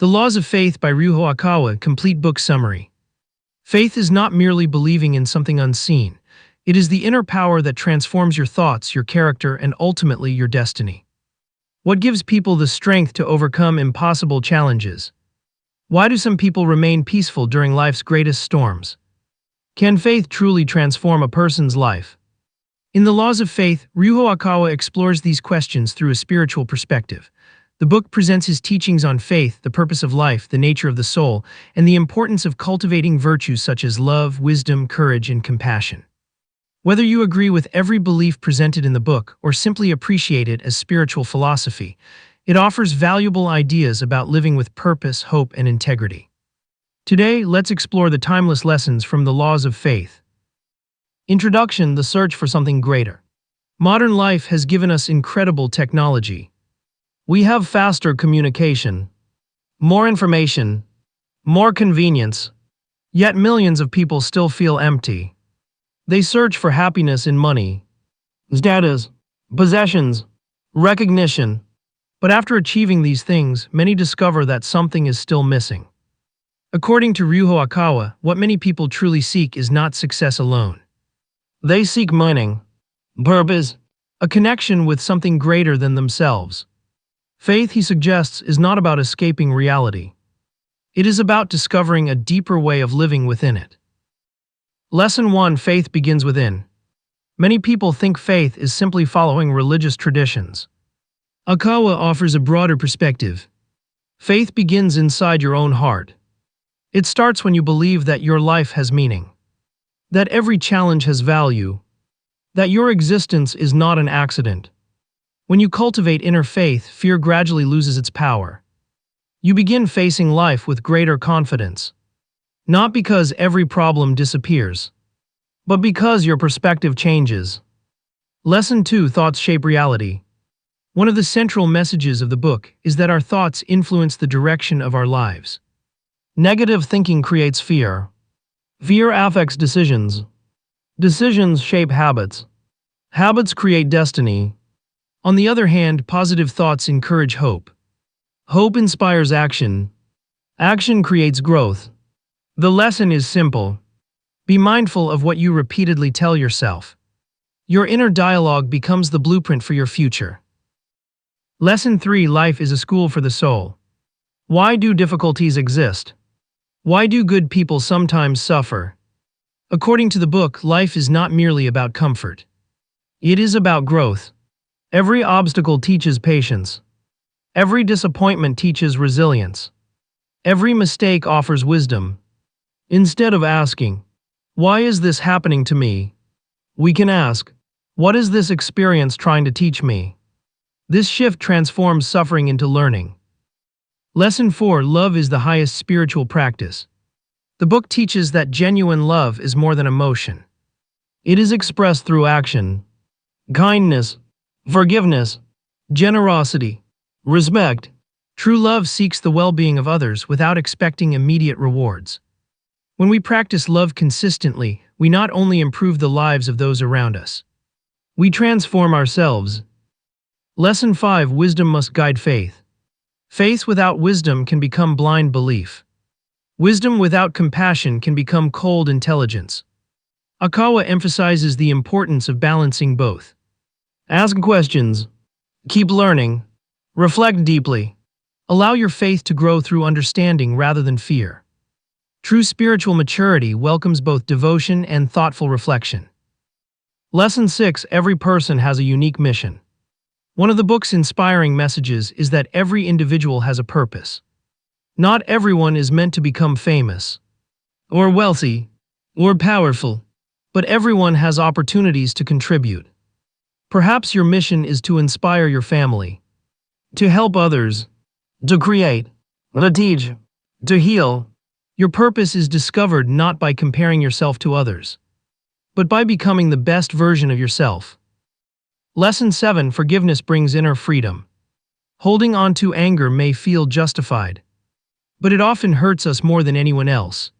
The Laws of Faith by Ryuho Okawa, complete book summary. Faith is not merely believing in something unseen. It is the inner power that transforms your thoughts, your character, and ultimately your destiny. What gives people the strength to overcome impossible challenges? Why do some people remain peaceful during life's greatest storms? Can faith truly transform a person's life? In The Laws of Faith, Ryuho Okawa explores these questions through a spiritual perspective. The book presents his teachings on faith, the purpose of life, the nature of the soul, and the importance of cultivating virtues such as love, wisdom, courage, and compassion. Whether you agree with every belief presented in the book or simply appreciate it as spiritual philosophy, it offers valuable ideas about living with purpose, hope, and integrity. Today, let's explore the timeless lessons from the Laws of Faith. Introduction: the search for something greater. Modern life has given us incredible technology. We have faster communication, more information, more convenience, yet millions of people still feel empty. They search for happiness in money, status, possessions, recognition. But after achieving these things, many discover that something is still missing. According to Ryuho Okawa, what many people truly seek is not success alone. They seek meaning, purpose, a connection with something greater than themselves. Faith, he suggests, is not about escaping reality. It is about discovering a deeper way of living within it. Lesson 1: Faith begins within. Many people think faith is simply following religious traditions. Okawa offers a broader perspective. Faith begins inside your own heart. It starts when you believe that your life has meaning, that every challenge has value, that your existence is not an accident. When you cultivate inner faith, fear gradually loses its power. You begin facing life with greater confidence. Not because every problem disappears, but because your perspective changes. Lesson 2: Thoughts shape reality. One of the central messages of the book is that our thoughts influence the direction of our lives. Negative thinking creates fear. Fear affects decisions. Decisions shape habits. Habits create destiny. On the other hand, positive thoughts encourage hope. Hope inspires action. Action creates growth. The lesson is simple. Be mindful of what you repeatedly tell yourself. Your inner dialogue becomes the blueprint for your future. Lesson 3: Life is a school for the soul. Why do difficulties exist? Why do good people sometimes suffer? According to the book, life is not merely about comfort. It is about growth. Every obstacle teaches patience. Every disappointment teaches resilience. Every mistake offers wisdom. Instead of asking, "Why is this happening to me?" we can ask, "What is this experience trying to teach me?" This shift transforms suffering into learning. Lesson 4: Love is the highest spiritual practice. The book teaches that genuine love is more than emotion. It is expressed through action, kindness, forgiveness, generosity, respect. True love seeks the well-being of others without expecting immediate rewards. When we practice love consistently, we not only improve the lives of those around us, we transform ourselves. Lesson 5: Wisdom must guide faith. Faith without wisdom can become blind belief. Wisdom without compassion can become cold intelligence. Okawa emphasizes the importance of balancing both. Ask questions, keep learning, reflect deeply. Allow your faith to grow through understanding rather than fear. True spiritual maturity welcomes both devotion and thoughtful reflection. Lesson 6: Every person has a unique mission. One of the book's inspiring messages is that every individual has a purpose. Not everyone is meant to become famous, or wealthy, or powerful, but everyone has opportunities to contribute. Perhaps your mission is to inspire your family, to help others, to create, to teach, to heal. Your purpose is discovered not by comparing yourself to others, but by becoming the best version of yourself. Lesson 7: Forgiveness brings inner freedom. Holding on to anger may feel justified, but it often hurts us more than anyone else.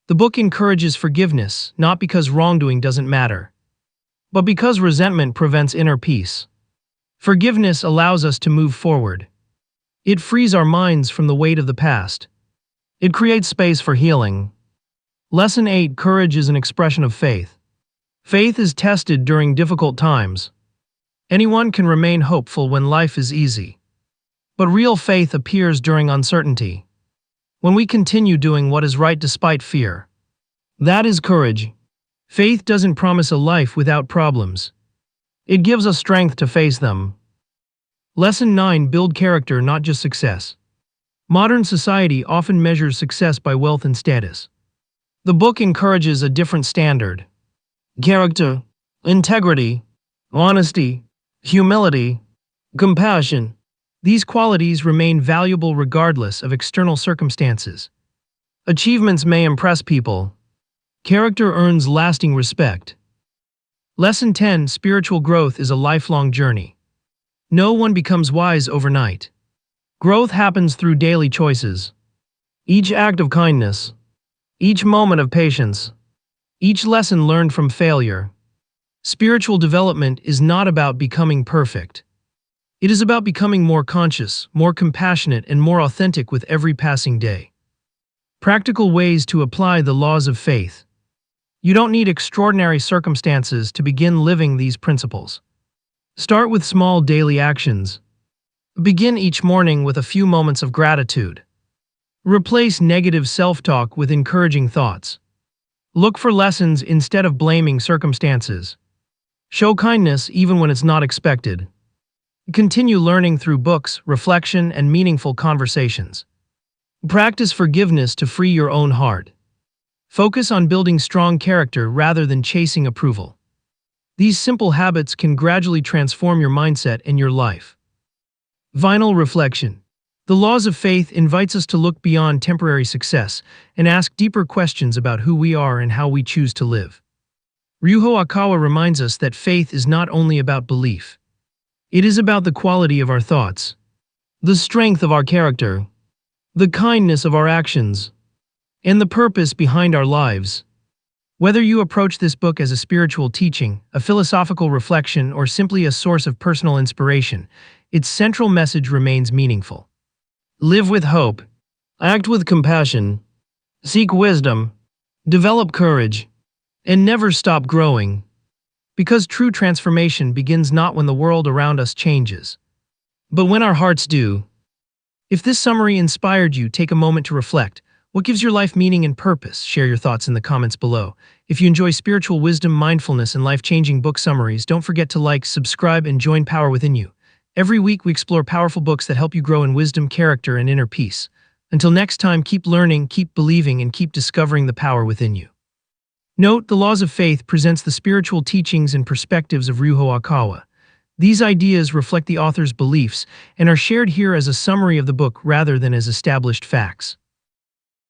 The book encourages forgiveness, not because wrongdoing doesn't matter, but because resentment prevents inner peace. Forgiveness allows us to move forward. It frees our minds from the weight of the past. It creates space for healing. Lesson 8: Courage is an expression of faith. Faith is tested during difficult times. Anyone can remain hopeful when life is easy. But real faith appears during uncertainty. When we continue doing what is right despite fear. That is courage. Faith doesn't promise a life without problems. It gives us strength to face them. Lesson 9: Build character, not just success. Modern society often measures success by wealth and status. The book encourages a different standard. Character, integrity, honesty, humility, compassion. These qualities remain valuable regardless of external circumstances. Achievements may impress people. Character earns lasting respect. Lesson 10: Spiritual growth is a lifelong journey. No one becomes wise overnight. Growth happens through daily choices. Each act of kindness, each moment of patience, each lesson learned from failure. Spiritual development is not about becoming perfect. It is about becoming more conscious, more compassionate, and more authentic with every passing day. Practical ways to apply the laws of faith. You don't need extraordinary circumstances to begin living these principles. Start with small daily actions. Begin each morning with a few moments of gratitude. Replace negative self-talk with encouraging thoughts. Look for lessons instead of blaming circumstances. Show kindness even when it's not expected. Continue learning through books, reflection, and meaningful conversations. Practice forgiveness to free your own heart. Focus on building strong character rather than chasing approval. These simple habits can gradually transform your mindset and your life. Final reflection. The laws of faith invites us to look beyond temporary success and ask deeper questions about who we are and how we choose to live. Ryuho Okawa reminds us that faith is not only about belief. It is about the quality of our thoughts, the strength of our character, the kindness of our actions, and the purpose behind our lives. Whether you approach this book as a spiritual teaching, a philosophical reflection, or simply a source of personal inspiration, its central message remains meaningful. Live with hope, act with compassion, seek wisdom, develop courage, and never stop growing. Because true transformation begins not when the world around us changes, but when our hearts do. If this summary inspired you, take a moment to reflect. What gives your life meaning and purpose? Share your thoughts in the comments below. If you enjoy spiritual wisdom, mindfulness, and life-changing book summaries, don't forget to like, subscribe, and join Power Within You. Every week we explore powerful books that help you grow in wisdom, character, and inner peace. Until next time, keep learning, keep believing, and keep discovering the power within you. Note: The Laws of Faith presents the spiritual teachings and perspectives of Ryuho Okawa. These ideas reflect the author's beliefs and are shared here as a summary of the book rather than as established facts.